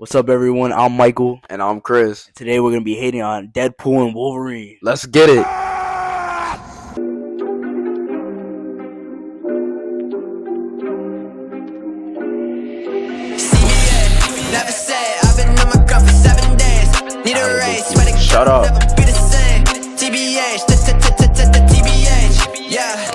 What's up, everyone? I'm Michael. And I'm Chris. And today we're going to be hating on Deadpool and Wolverine. Let's get it. Never say I've been on my grind for 7 days. Need a raise, swear to Shut God, up. never be the same. TBH, TBH, yeah,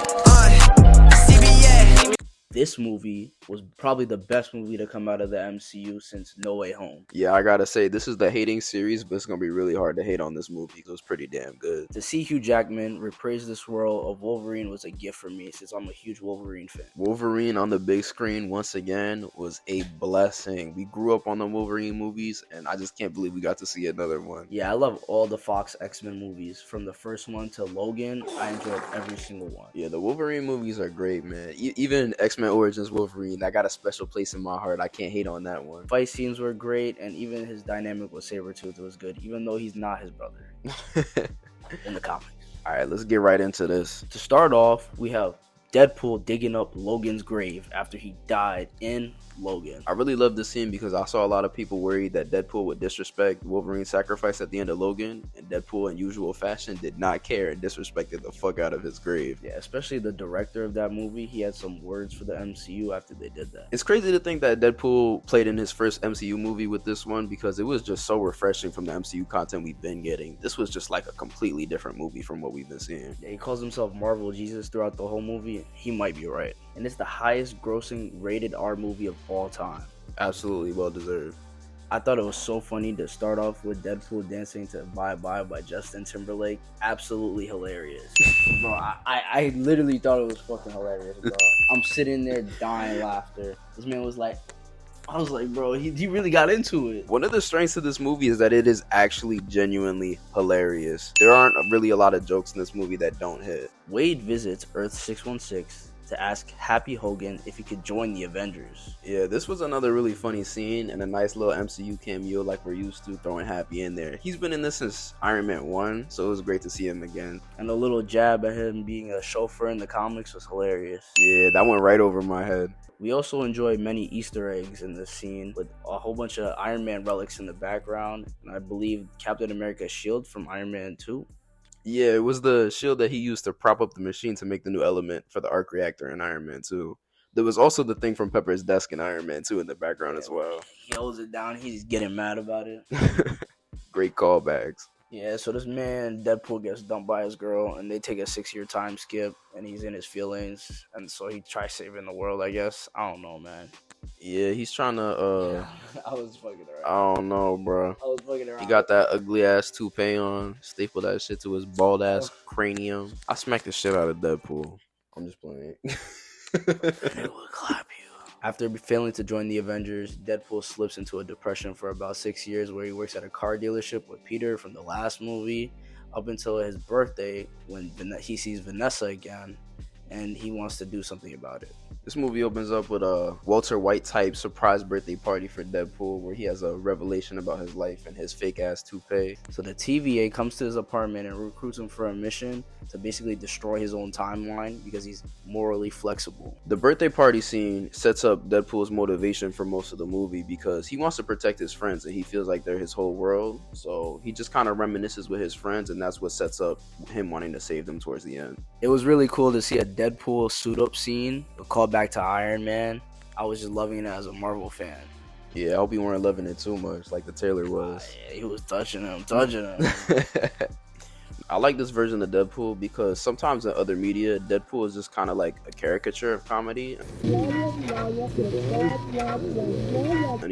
CBA. This movie was probably the best movie to come out of the MCU since No Way Home. Yeah, I gotta say, this is the hating series, but it's gonna be really hard to hate on this movie because it was pretty damn good. To see Hugh Jackman reprise this role of Wolverine was a gift for me since I'm a huge Wolverine fan. Wolverine on the big screen once again was a blessing. We grew up on the Wolverine movies, and I just can't believe we got to see another one. Yeah, I love all the Fox X-Men movies. From the first one to Logan, I enjoyed every single one. Yeah, the Wolverine movies are great, man. Even X-Men Origins Wolverine, that got a special place in my heart. I can't hate on that one. Fight scenes were great, and even his dynamic with Sabretooth was good, even though he's not his brother in the comics. Alright, let's get right into this. To start off, we have Deadpool digging up Logan's grave after he died in Logan. I really love this scene because I saw a lot of people worried that Deadpool would disrespect Wolverine's sacrifice at the end of Logan, and Deadpool, in usual fashion, did not care and disrespected the fuck out of his grave. Yeah, especially the director of that movie. He had some words for the MCU after they did that. It's crazy to think that Deadpool played in his first MCU movie with this one because it was just so refreshing from the MCU content we've been getting. This was just like a completely different movie from what we've been seeing. Yeah, he calls himself Marvel Jesus throughout the whole movie. He might be right. And it's the highest grossing rated R movie of all time. Absolutely well deserved. I thought it was so funny to start off with Deadpool dancing to Bye Bye by Justin Timberlake. Absolutely hilarious. Bro, I literally thought it was fucking hilarious, bro. I'm sitting there dying laughter. This man was like, I was like, bro, he really got into it. One of the strengths of this movie is that it is actually genuinely hilarious. There aren't really a lot of jokes in this movie that don't hit. Wade visits Earth 616 to ask Happy Hogan if he could join the Avengers. Yeah, this was another really funny scene and a nice little MCU cameo like we're used to, throwing Happy in there. He's been in this since Iron Man 1, so it was great to see him again. And a little jab at him being a chauffeur in the comics was hilarious. Yeah, that went right over my head. We also enjoyed many Easter eggs in this scene with a whole bunch of Iron Man relics in the background, and I believe Captain America's shield from Iron Man 2. Yeah, it was the shield that he used to prop up the machine to make the new element for the arc reactor in Iron Man 2. There was also the thing from Pepper's desk in Iron Man 2 in the background as well. He holds it down, he's getting mad about it. Great callbacks. Yeah, so this man, Deadpool, gets dumped by his girl, and they take a 6-year time skip, and he's in his feelings, and so he tries saving the world, I guess. I don't know, man. Yeah, he's trying to, I was fucking around. I don't know, bro. I was fucking around. He got that ugly ass toupee on, stapled that shit to his bald ass cranium. I smacked the shit out of Deadpool. I'm just playing. It would clap you. After failing to join the Avengers, Deadpool slips into a depression for about 6 years where he works at a car dealership with Peter from the last movie up until his birthday when he sees Vanessa again and he wants to do something about it. This movie opens up with a Walter White type surprise birthday party for Deadpool where he has a revelation about his life and his fake ass toupee. So the TVA comes to his apartment and recruits him for a mission to basically destroy his own timeline because he's morally flexible. The birthday party scene sets up Deadpool's motivation for most of the movie because he wants to protect his friends and he feels like they're his whole world. So he just kind of reminisces with his friends, and that's what sets up him wanting to save them towards the end. It was really cool to see a Deadpool suit up scene, a callback to Iron Man. I was just loving it as a Marvel fan. Yeah, I hope you weren't loving it too much like the Taylor was. Yeah, he was touching him. I like this version of Deadpool because sometimes in other media, Deadpool is just kind of like a caricature of comedy. And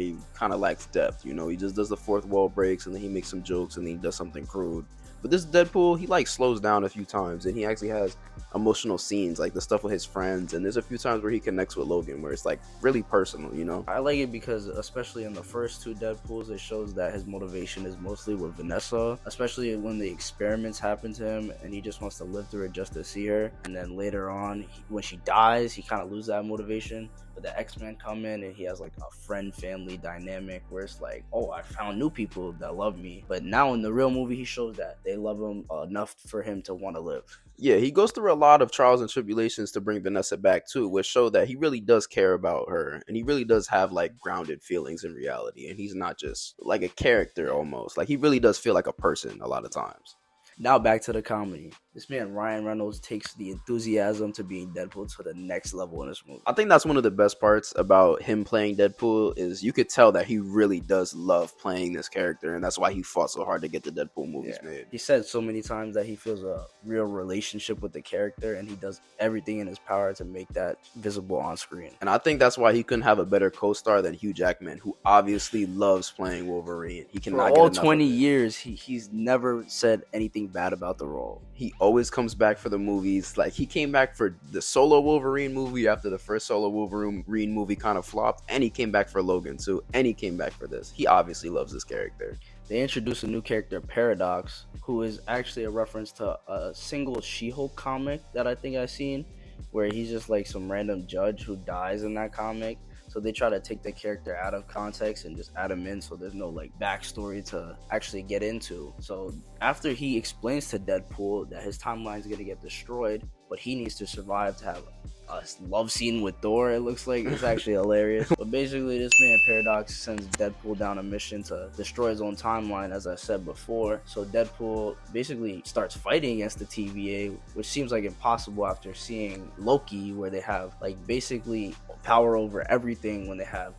he kind of lacks depth, you know? He just does the fourth wall breaks and then he makes some jokes and then he does something crude. But this Deadpool, he like slows down a few times and he actually has emotional scenes, like the stuff with his friends, and there's a few times where he connects with Logan where it's like really personal, you know? I like it because especially in the first two Deadpools, it shows that his motivation is mostly with Vanessa, especially when the experiments happen to him and he just wants to live through it just to see her. And then later on, when she dies, he kind of loses that motivation. But the X-Men come in and he has like a friend-family dynamic where it's like, oh, I found new people that love me. But now in the real movie, he shows that they love him enough for him to want to live. Yeah, he goes through a lot of trials and tribulations to bring Vanessa back too, which show that he really does care about her, and he really does have like grounded feelings in reality, and he's not just like a character almost. Like he really does feel like a person a lot of times. Now back to the comedy. This man Ryan Reynolds takes the enthusiasm to being Deadpool to the next level in this movie. I think that's one of the best parts about him playing Deadpool is you could tell that he really does love playing this character, and that's why he fought so hard to get the Deadpool movies made. He said so many times that he feels a real relationship with the character, and he does everything in his power to make that visible on screen. And I think that's why he couldn't have a better co-star than Hugh Jackman, who obviously loves playing Wolverine. He cannot For all get enough 20 of it. years, he's never said anything bad about the role. He always comes back for the movies. Like he came back for the solo Wolverine movie after the first solo Wolverine movie kind of flopped, and he came back for Logan too, and he came back for this. He obviously loves this character. They introduced a new character, Paradox, who is actually a reference to a single She-Hulk comic that I think I've seen, where he's just like some random judge who dies in that comic. So they try to take the character out of context and just add him in, so there's no like backstory to actually get into. So after he explains to Deadpool that his timeline is gonna get destroyed, but he needs to survive to have a love scene with Thor, it looks like. It's actually hilarious. But basically, this man Paradox sends Deadpool down a mission to destroy his own timeline, as I said before. So Deadpool basically starts fighting against the TVA, which seems like impossible after seeing Loki, where they have like basically power over everything when they have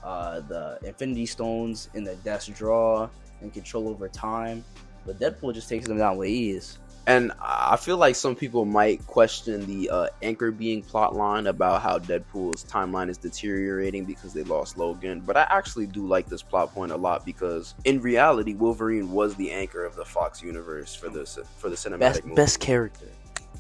the Infinity Stones in the desk drawer and control over time. But Deadpool just takes them down with ease. And I feel like some people might question the anchor being plot line about how Deadpool's timeline is deteriorating because they lost Logan. But I actually do like this plot point a lot because in reality, Wolverine was the anchor of the Fox universe for the cinematic movie. Best character.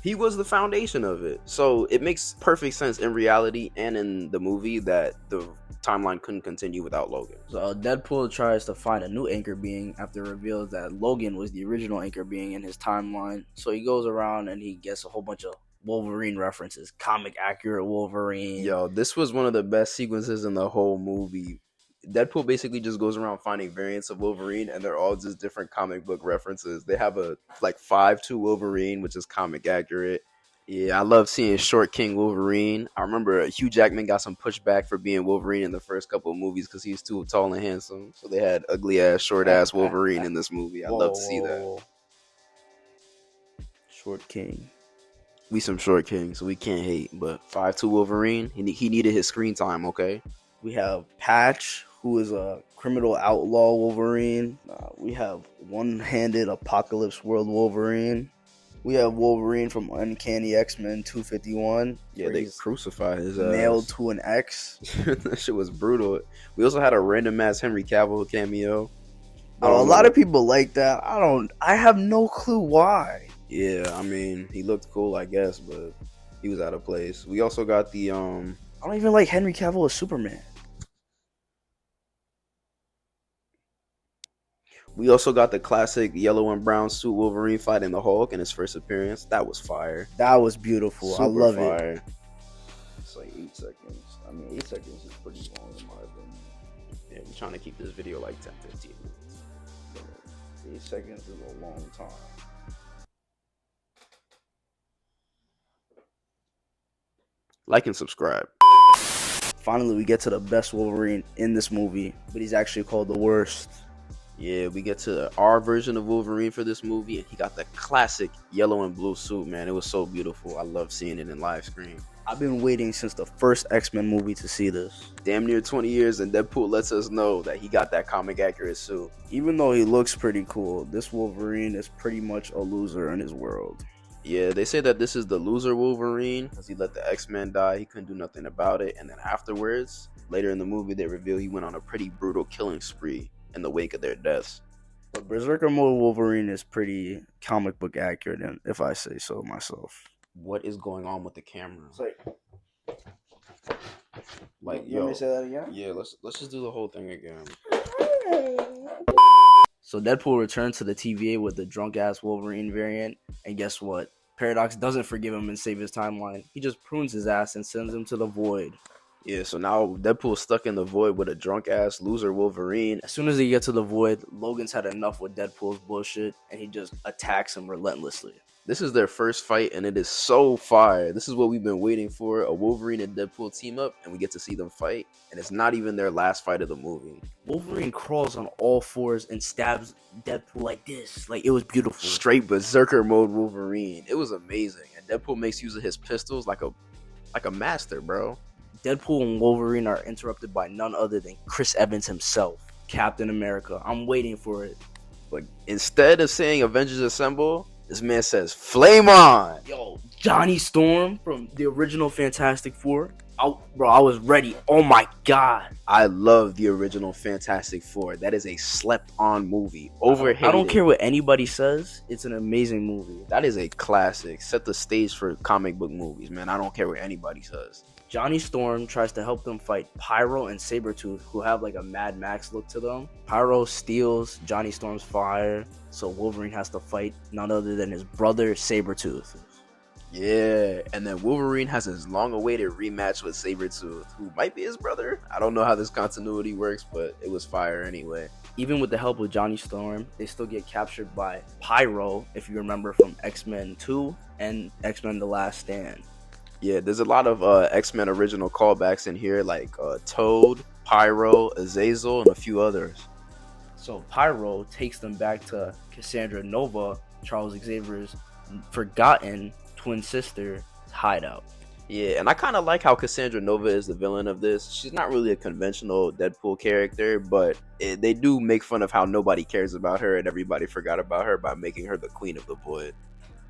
He was the foundation of it. So it makes perfect sense in reality and in the movie that the timeline couldn't continue without Logan. So Deadpool tries to find a new anchor being after it reveals that Logan was the original anchor being in his timeline. So he goes around and he gets a whole bunch of Wolverine references, comic accurate Wolverine. Yo, this was one of the best sequences in the whole movie. Deadpool basically just goes around finding variants of Wolverine, and they're all just different comic book references. They have a like 5'2" Wolverine, which is comic accurate. Yeah, I love seeing Short King Wolverine. I remember Hugh Jackman got some pushback for being Wolverine in the first couple of movies because he's too tall and handsome. So they had ugly ass, short ass Wolverine in this movie. I love to see that. Short King. We some Short King, so we can't hate. But 5'2" Wolverine, he needed his screen time, okay? We have Patch, who is a criminal outlaw Wolverine. We have one-handed Apocalypse World Wolverine. We have Wolverine from Uncanny X-Men 251. Yeah, they crucified his ass. Nailed to an X. That shit was brutal. We also had a random ass Henry Cavill cameo. A lot of people like that. I have no clue why. Yeah, I mean, he looked cool, I guess, but he was out of place. We also got the I don't even like Henry Cavill as Superman. We also got the classic yellow and brown suit Wolverine fighting the Hulk in his first appearance. That was fire. That was beautiful. Super I love fire. it. It's like 8 seconds. I mean, 8 seconds is pretty long in my opinion. Yeah, we're trying to keep this video like 10-15 minutes. But 8 seconds is a long time. Like and subscribe. Finally, we get to the best Wolverine in this movie, but he's actually called the worst. Yeah, we get to our version of Wolverine for this movie, and he got the classic yellow and blue suit, man. It was so beautiful. I love seeing it in live screen. I've been waiting since the first X-Men movie to see this. Damn near 20 years, and Deadpool lets us know that he got that comic accurate suit. Even though he looks pretty cool, this Wolverine is pretty much a loser in his world. Yeah, they say that this is the loser Wolverine because he let the X-Men die. He couldn't do nothing about it. And then afterwards, later in the movie, they reveal he went on a pretty brutal killing spree in the wake of their deaths. But Berserker mode Wolverine is pretty comic book accurate, if I say so myself. What is going on with the camera? It's like yo, let me say that again? Yeah, let's just do the whole thing again. So Deadpool returns to the TVA with the drunk ass Wolverine variant, and guess what? Paradox doesn't forgive him and save his timeline. He just prunes his ass and sends him to the void. Yeah, so now Deadpool's stuck in the void with a drunk ass loser Wolverine. As soon as they get to the void, Logan's had enough with Deadpool's bullshit, and he just attacks him relentlessly. This is their first fight, and it is so fire. This is what we've been waiting for, a Wolverine and Deadpool team up, and we get to see them fight. And it's not even their last fight of the movie. Wolverine crawls on all fours and stabs Deadpool like this. Like, it was beautiful. Straight berserker mode Wolverine. It was amazing. And Deadpool makes use of his pistols like a master, bro. Deadpool and Wolverine are interrupted by none other than Chris Evans himself, Captain America. I'm waiting for it. But instead of saying Avengers Assemble, this man says, "Flame on!" Yo, Johnny Storm from the original Fantastic Four. I was ready. Oh my god. I love the original Fantastic Four. That is a slept-on movie. Overhated. I don't care what anybody says. It's an amazing movie. That is a classic. Set the stage for comic book movies, man. I don't care what anybody says. Johnny Storm tries to help them fight Pyro and Sabretooth, who have like a Mad Max look to them. Pyro steals Johnny Storm's fire, so Wolverine has to fight none other than his brother Sabretooth. Yeah, and then Wolverine has his long-awaited rematch with Sabretooth, who might be his brother. I don't know how this continuity works, but it was fire anyway. Even with the help of Johnny Storm, they still get captured by Pyro, if you remember from X-Men 2 and X-Men The Last Stand. Yeah, there's a lot of X-Men original callbacks in here, like Toad, Pyro, Azazel, and a few others. So Pyro takes them back to Cassandra Nova, Charles Xavier's forgotten twin sister hideout. Yeah, and I kind of like how Cassandra Nova is the villain of this. She's not really a conventional Deadpool character, but they do make fun of how nobody cares about her and everybody forgot about her by making her the queen of the void.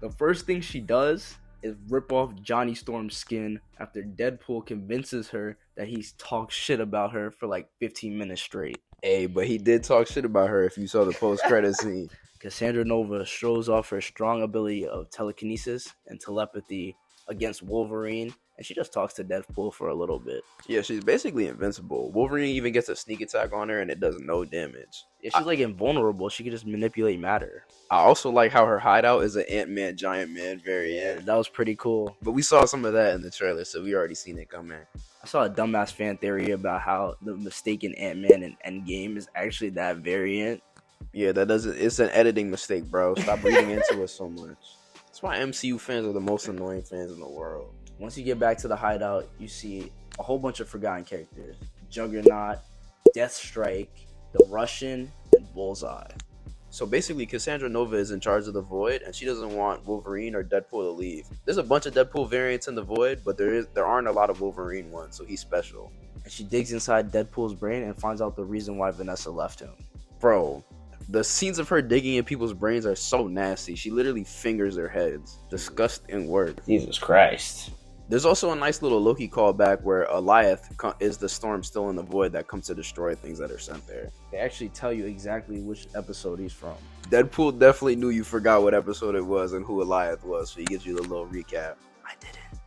The first thing she does is rip off Johnny Storm's skin after Deadpool convinces her that he's talked shit about her for like 15 minutes straight. Hey, but he did talk shit about her if you saw the post-credit scene. Cassandra Nova shows off her strong ability of telekinesis and telepathy against Wolverine, and she just talks to Deadpool for a little bit. Yeah, she's basically invincible. Wolverine even gets a sneak attack on her, and it does no damage. Yeah, she's like invulnerable. She can just manipulate matter. I also like how her hideout is an Ant-Man, Giant Man variant. Yeah, that was pretty cool. But we saw some of that in the trailer, so we already seen it coming. I saw a dumbass fan theory about how the mistaken Ant-Man in Endgame is actually that variant. Yeah, it's an editing mistake, bro. Stop reading into it so much. That's why MCU fans are the most annoying fans in the world. Once you get back to the hideout, you see a whole bunch of forgotten characters. Juggernaut, Deathstrike, the Russian, and Bullseye. So basically, Cassandra Nova is in charge of the Void, and she doesn't want Wolverine or Deadpool to leave. There's a bunch of Deadpool variants in the Void, but there aren't a lot of Wolverine ones, so he's special. And she digs inside Deadpool's brain and finds out the reason why Vanessa left him. Bro, the scenes of her digging in people's brains are so nasty. She literally fingers their heads. Disgusting work. Jesus Christ. There's also a nice little Loki callback where Goliath is the storm still in the void that comes to destroy things that are sent there. They actually tell you exactly which episode he's from. Deadpool definitely knew you forgot what episode it was and who Goliath was, so he gives you the little recap. I didn't.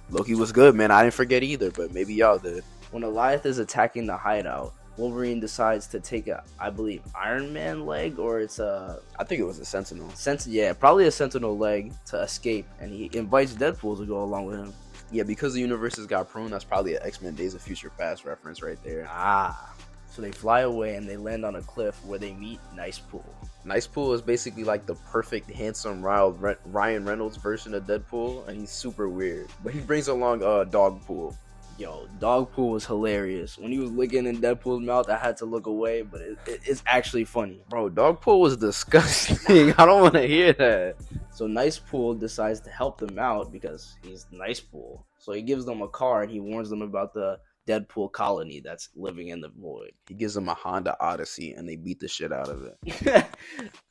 Loki was good, man. I didn't forget either, but maybe y'all did. When Goliath is attacking the hideout, Wolverine decides to take I believe, Iron Man leg, or it's a... I think it was a Sentinel. Yeah, probably a Sentinel leg to escape, and he invites Deadpool to go along with him. Yeah, because the universes got pruned, that's probably an X-Men Days of Future Past reference right there. So they fly away and they land on a cliff where they meet Nicepool. Nicepool is basically like the perfect, handsome, Ryan Reynolds version of Deadpool, and he's super weird. But he brings along Dogpool. Yo, Dogpool was hilarious. When he was licking in Deadpool's mouth, I had to look away, but it's actually funny. Bro, Dogpool was disgusting. I don't want to hear that. So Nicepool decides to help them out because he's Nicepool. So he gives them a car and he warns them about the Deadpool colony that's living in the void. He gives them a Honda Odyssey and they beat the shit out of it.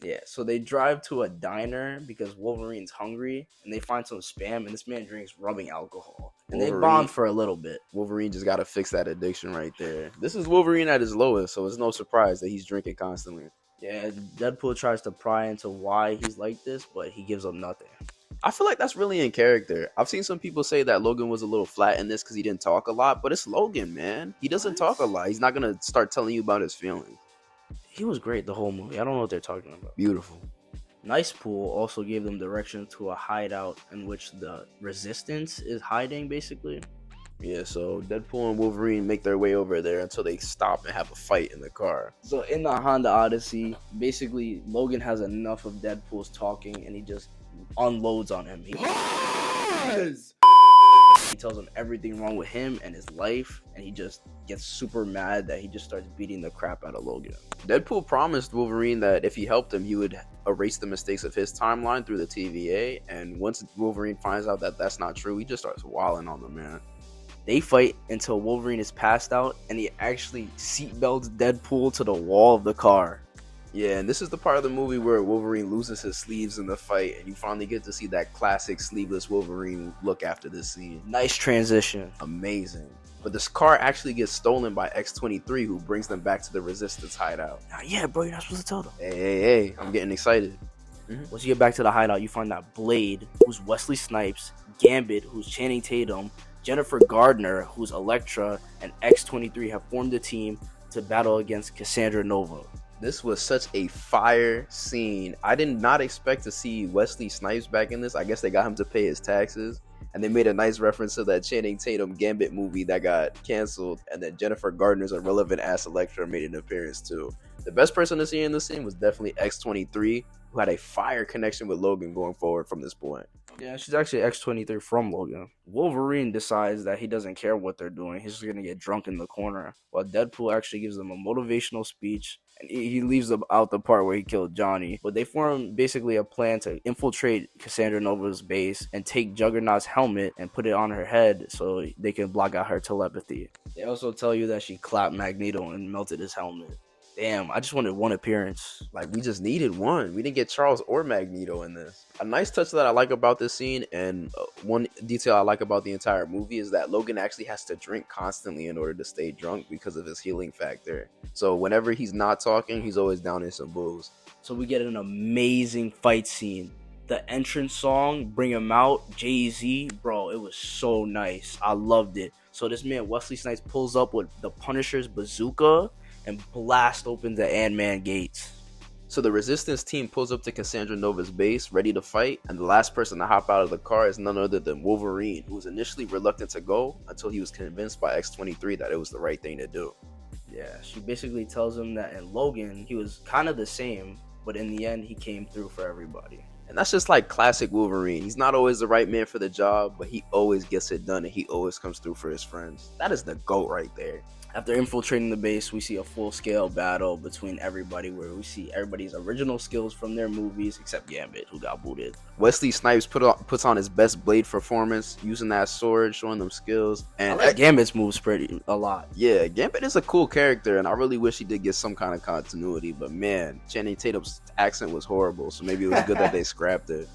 Yeah, so they drive to a diner because Wolverine's hungry and they find some Spam and this man drinks rubbing alcohol. And they bond for a little bit. Wolverine just got to fix that addiction right there. This is Wolverine at his lowest, so it's no surprise that he's drinking constantly. Yeah, Deadpool tries to pry into why he's like this, but he gives up nothing. I feel like that's really in character. I've seen some people say that Logan was a little flat in this because he didn't talk a lot, but it's Logan, man. He doesn't talk a lot. He's not going to start telling you about his feelings. He was great the whole movie. I don't know what they're talking about. Beautiful. Nicepool also gave them direction to a hideout in which the Resistance is hiding, basically. Yeah, so Deadpool and Wolverine make their way over there until they stop and have a fight in the car. So in the Honda Odyssey, basically Logan has enough of Deadpool's talking and he just unloads on him. He tells him everything wrong with him and his life, and he just gets super mad that he just starts beating the crap out of Logan. Deadpool promised Wolverine that if he helped him, he would erase the mistakes of his timeline through the TVA, and once Wolverine finds out that that's not true, he just starts wilding on the man. They fight until Wolverine is passed out, and he actually seatbelts Deadpool to the wall of the car. Yeah, and this is the part of the movie where Wolverine loses his sleeves in the fight, and you finally get to see that classic sleeveless Wolverine look after this scene. Nice transition. Amazing. But this car actually gets stolen by X-23, who brings them back to the Resistance hideout. Yeah, bro, you're not supposed to tell them. Hey, I'm getting excited. Once you get back to the hideout, you find that Blade, who's Wesley Snipes, Gambit, who's Channing Tatum, Jennifer Gardner, who's Elektra, and X-23 have formed a team to battle against Cassandra Nova. This was such a fire scene. I did not expect to see Wesley Snipes back in this. I guess they got him to pay his taxes. And they made a nice reference to that Channing Tatum Gambit movie that got canceled. And then Jennifer Gardner's irrelevant ass Elektra made an appearance too. The best person to see in this scene was definitely X-23, who had a fire connection with Logan going forward from this point. Yeah, she's actually X-23 from Logan. Wolverine decides that he doesn't care what they're doing. He's just going to get drunk in the corner. While Deadpool actually gives them a motivational speech. And he leaves out the part where he killed Johnny. But they form basically a plan to infiltrate Cassandra Nova's base and take Juggernaut's helmet and put it on her head so they can block out her telepathy. They also tell you that she clapped Magneto and melted his helmet. Damn, I just wanted one appearance. Like, we just needed one. We didn't get Charles or Magneto in this. A nice touch that I like about this scene, and one detail I like about the entire movie, is that Logan actually has to drink constantly in order to stay drunk because of his healing factor. So whenever he's not talking, he's always down in some booze. So we get an amazing fight scene. The entrance song, Bring Him Out, Jay-Z, bro, it was so nice. I loved it. So this man, Wesley Snipes, pulls up with the Punisher's bazooka and blast open the Ant-Man gates. So the Resistance team pulls up to Cassandra Nova's base, ready to fight, and the last person to hop out of the car is none other than Wolverine, who was initially reluctant to go until he was convinced by X-23 that it was the right thing to do. Yeah, she basically tells him that in Logan, he was kind of the same, but in the end, he came through for everybody. And that's just like classic Wolverine. He's not always the right man for the job, but he always gets it done and he always comes through for his friends. That is the GOAT right there. After infiltrating the base, we see a full-scale battle between everybody where we see everybody's original skills from their movies, except Gambit, who got booted. Wesley Snipes puts on his best Blade performance, using that sword, showing them skills. And I like Gambit's moves a lot. Yeah, Gambit is a cool character, and I really wish he did get some kind of continuity. But man, Channing Tatum's accent was horrible, so maybe it was good that they scrapped it.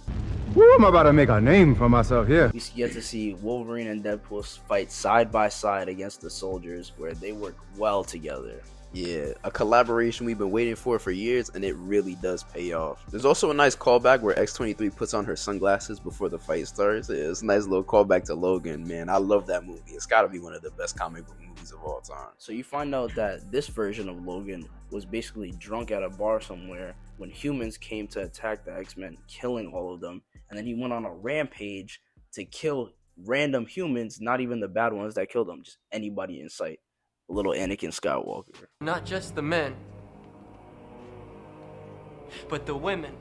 Woo, I'm about to make a name for myself here. We get to see Wolverine and Deadpool fight side by side against the soldiers, where they work well together. Yeah, a collaboration we've been waiting for years, and it really does pay off. There's also a nice callback where X-23 puts on her sunglasses before the fight starts. It's a nice little callback to Logan. Man, I love that movie. It's got to be one of the best comic book movies of all time. So you find out that this version of Logan was basically drunk at a bar somewhere when humans came to attack the X-Men, killing all of them. And then he went on a rampage to kill random humans, not even the bad ones that killed them, just anybody in sight. A little Anakin Skywalker. Not just the men, but the women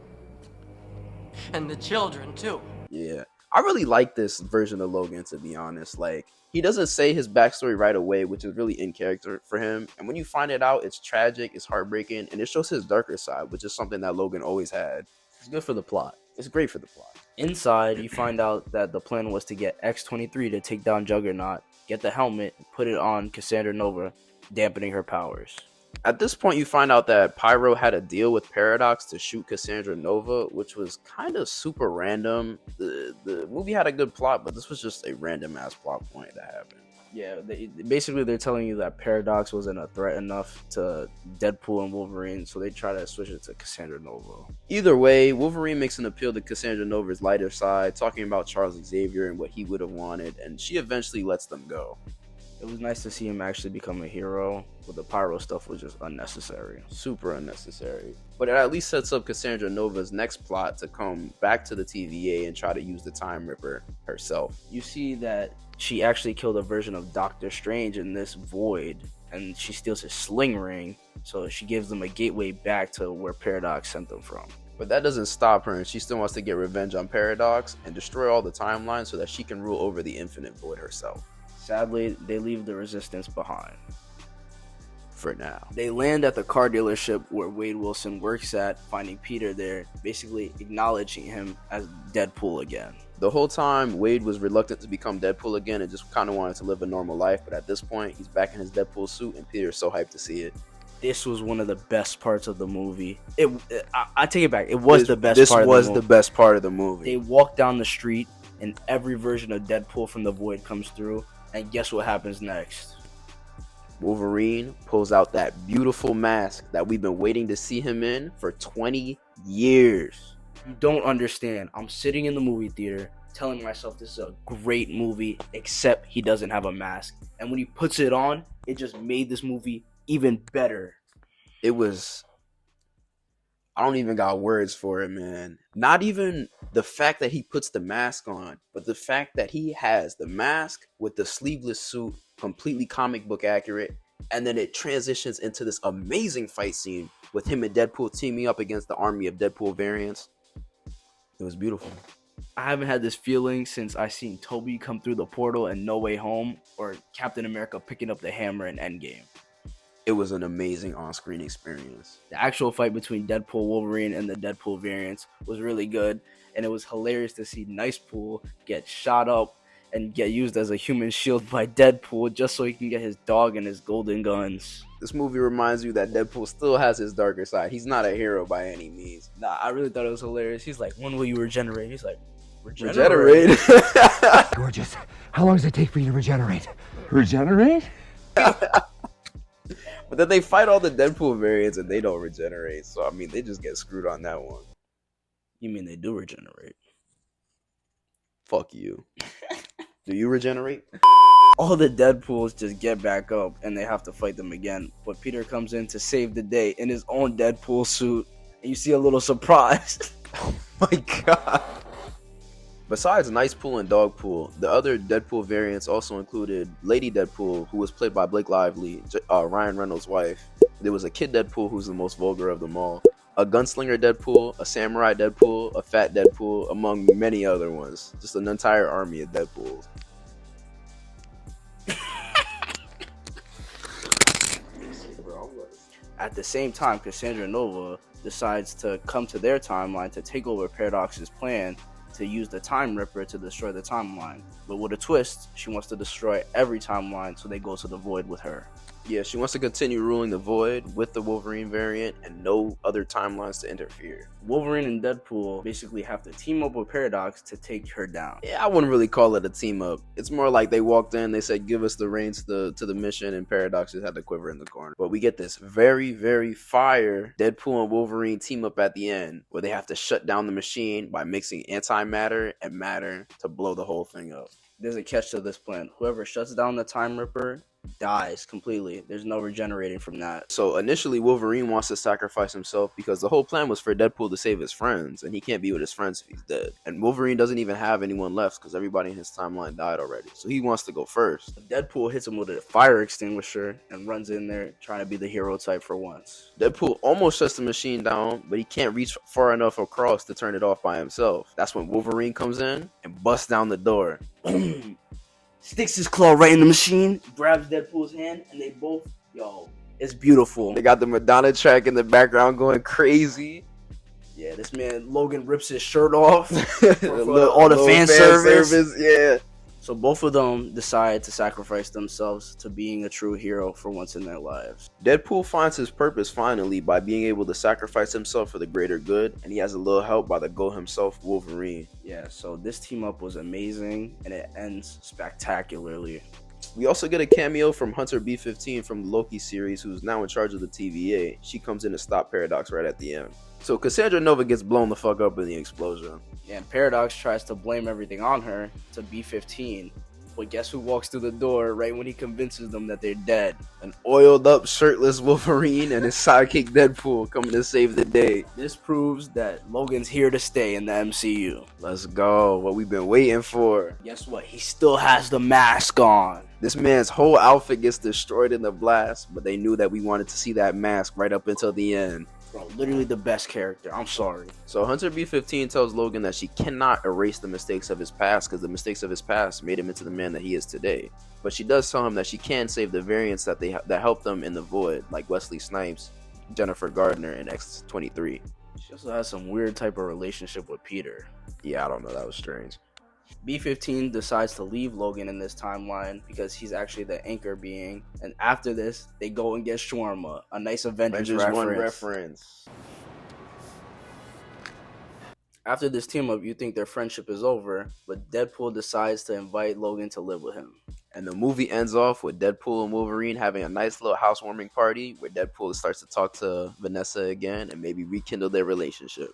and the children too. Yeah, I really like this version of Logan, to be honest. Like, he doesn't say his backstory right away, which is really in character for him. And when you find it out, it's tragic, it's heartbreaking, and it shows his darker side, which is something that Logan always had. It's good for the plot. It's great for the plot. Inside, you find out that the plan was to get X-23 to take down Juggernaut, get the helmet, and put it on Cassandra Nova, dampening her powers. At this point, you find out that Pyro had a deal with Paradox to shoot Cassandra Nova, which was kind of super random. The movie had a good plot, but this was just a random ass plot point that happened. Yeah, they're telling you that Paradox wasn't a threat enough to Deadpool and Wolverine, so they try to switch it to Cassandra Nova. Either way, Wolverine makes an appeal to Cassandra Nova's lighter side, talking about Charles Xavier and what he would have wanted, and she eventually lets them go. It was nice to see him actually become a hero, but the pyro stuff was just unnecessary. Super unnecessary. But it at least sets up Cassandra Nova's next plot to come back to the TVA and try to use the Time Ripper herself. You see that she actually killed a version of Doctor Strange in this void, and she steals his sling ring, so she gives them a gateway back to where Paradox sent them from. But that doesn't stop her, and she still wants to get revenge on Paradox and destroy all the timelines so that she can rule over the infinite void herself. Sadly, they leave the Resistance behind. For now. They land at the car dealership where Wade Wilson works at, finding Peter there, basically acknowledging him as Deadpool again. The whole time, Wade was reluctant to become Deadpool again and just kind of wanted to live a normal life, but at this point, he's back in his Deadpool suit, and Peter's so hyped to see it. This was one of the best parts of the movie. I take it back. It was the best part of the movie. This was the best part of the movie. They walk down the street, and every version of Deadpool from the void comes through, and guess what happens next? Wolverine pulls out that beautiful mask that we've been waiting to see him in for 20 years. You don't understand. I'm sitting in the movie theater telling myself this is a great movie, except he doesn't have a mask. And when he puts it on, it just made this movie even better. It was... I don't even got words for it, man. Not even the fact that he puts the mask on, but the fact that he has the mask with the sleeveless suit, completely comic book accurate, and then it transitions into this amazing fight scene with him and Deadpool teaming up against the army of Deadpool Variants. It was beautiful. I haven't had this feeling since I seen Toby come through the portal in No Way Home, or Captain America picking up the hammer in Endgame. It was an amazing on-screen experience. The actual fight between Deadpool Wolverine and the Deadpool Variants was really good, and it was hilarious to see Nicepool get shot up and get used as a human shield by Deadpool just so he can get his dog and his golden guns. This movie reminds you that Deadpool still has his darker side. He's not a hero by any means. Nah, I really thought it was hilarious. He's like, when will you regenerate? He's like, regenerate? Gorgeous. How long does it take for you to regenerate? Regenerate? But then they fight all the Deadpool variants and they don't regenerate. So, I mean, they just get screwed on that one. You mean they do regenerate? Fuck you. Do you regenerate? All the Deadpools just get back up and they have to fight them again. But Peter comes in to save the day in his own Deadpool suit. And you see a little surprise. Oh my god. Besides Nicepool and Dogpool, the other Deadpool variants also included Lady Deadpool, who was played by Blake Lively, Ryan Reynolds' wife. There was a Kid Deadpool, who's the most vulgar of them all, a Gunslinger Deadpool, a Samurai Deadpool, a Fat Deadpool, among many other ones. Just an entire army of Deadpools. At the same time, Cassandra Nova decides to come to their timeline to take over Paradox's plan to use the Time Ripper to destroy the timeline. But with a twist, she wants to destroy every timeline, so they go to the void with her. Yeah, she wants to continue ruling the void with the Wolverine variant and no other timelines to interfere. Wolverine and Deadpool basically have to team up with Paradox to take her down. Yeah, I wouldn't really call it a team up. It's more like they walked in, they said, give us the reins to the mission, and Paradox just had the quiver in the corner. But we get this very, very fire Deadpool and Wolverine team up at the end, where they have to shut down the machine by mixing antimatter and matter to blow the whole thing up. There's a catch to this plan. Whoever shuts down the Time Ripper dies completely. There's no regenerating from that. So initially Wolverine wants to sacrifice himself because the whole plan was for Deadpool to save his friends, and he can't be with his friends if he's dead. And Wolverine doesn't even have anyone left because everybody in his timeline died already. So he wants to go first. Deadpool hits him with a fire extinguisher and runs in there trying to be the hero type for once. Deadpool almost shuts the machine down, but he can't reach far enough across to turn it off by himself. That's when Wolverine comes in and busts down the door. Sticks his claw right in the machine, grabs Deadpool's hand, and they both, it's beautiful. They got the Madonna track in the background going crazy. Yeah, this man Logan rips his shirt off for all the fan service. Yeah. So both of them decide to sacrifice themselves to being a true hero for once in their lives. Deadpool finds his purpose finally by being able to sacrifice himself for the greater good, and he has a little help by the Go himself, Wolverine. Yeah, so this team up was amazing, and it ends spectacularly. We also get a cameo from Hunter B-15 from the Loki series, who's now in charge of the TVA. She comes in to stop Paradox right at the end. So Cassandra Nova gets blown the fuck up in the explosion. And Paradox tries to blame everything on her to B-15, But guess who walks through the door right when he convinces them that they're dead? An oiled up, shirtless Wolverine and his sidekick Deadpool coming to save the day. This proves that Logan's here to stay in the MCU. Let's go. What we've been waiting for. Guess what? He still has the mask on. This man's whole outfit gets destroyed in the blast, but they knew that we wanted to see that mask right up until the end. Bro, literally the best character. I'm sorry. So Hunter B-15 tells Logan that she cannot erase the mistakes of his past because the mistakes of his past made him into the man that he is today. But she does tell him that she can save the variants that helped them in the void, like Wesley Snipes, Jennifer Gardner, and X-23. She also has some weird type of relationship with Peter. Yeah, I don't know. That was strange. B-15 decides to leave Logan in this timeline because he's actually the anchor being. And after this, they go and get shawarma, a nice Avengers reference. After this team up, you think their friendship is over, but Deadpool decides to invite Logan to live with him. And the movie ends off with Deadpool and Wolverine having a nice little housewarming party where Deadpool starts to talk to Vanessa again and maybe rekindle their relationship.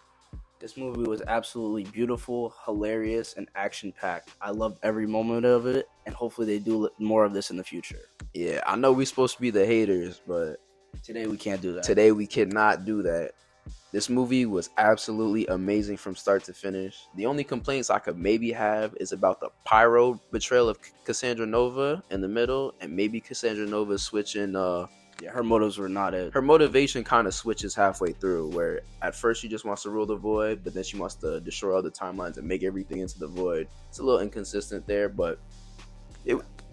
This movie was absolutely beautiful, hilarious, and action-packed. I loved every moment of it, and hopefully they do more of this in the future. Yeah, I know we're supposed to be the haters, but today we can't do that. Today we cannot do that. This movie was absolutely amazing from start to finish. The only complaints I could maybe have is about the pyro betrayal of Cassandra Nova in the middle, and maybe Cassandra Nova switching yeah, her motives were not it. Her motivation kind of switches halfway through, where at first she just wants to rule the void, but then she wants to destroy all the timelines and make everything into the void. It's a little inconsistent there, but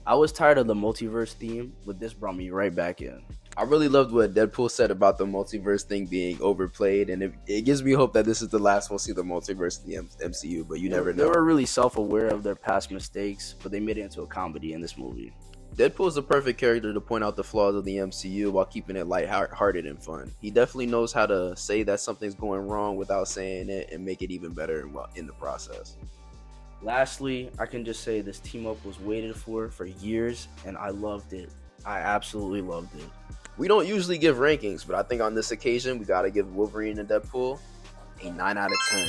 I was tired of the multiverse theme, but this brought me right back in. I really loved what Deadpool said about the multiverse thing being overplayed, and it gives me hope that this is the last we'll see the multiverse in the MCU, but you never know. They were really self-aware of their past mistakes, but they made it into a comedy in this movie. Deadpool is the perfect character to point out the flaws of the MCU while keeping it lighthearted and fun. He definitely knows how to say that something's going wrong without saying it and make it even better in the process. Lastly, I can just say this team up was waited for years, and I loved it. I absolutely loved it. We don't usually give rankings, but I think on this occasion, we got to give Wolverine and Deadpool a 9 out of 10.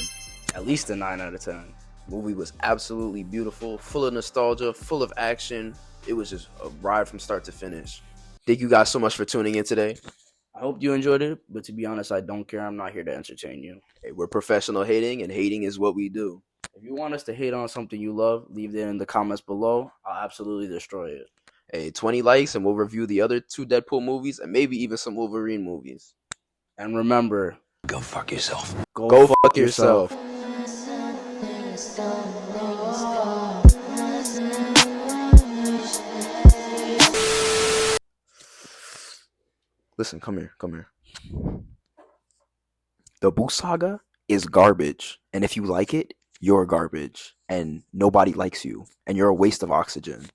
At least a 9 out of 10. Movie was absolutely beautiful, full of nostalgia, full of action. It was just a ride from start to finish. Thank you guys so much for tuning in today. I hope you enjoyed it, but to be honest, I don't care. I'm not here to entertain you. Hey, we're professional hating, and hating is what we do. If you want us to hate on something you love, leave it in the comments below. I'll absolutely destroy it. Hey, 20 likes, and we'll review the other 2 Deadpool movies, and maybe even some Wolverine movies. And remember, go fuck yourself. Go fuck yourself. Listen, come here. The Boo Saga is garbage, and if you like it, you're garbage, and nobody likes you, and you're a waste of oxygen.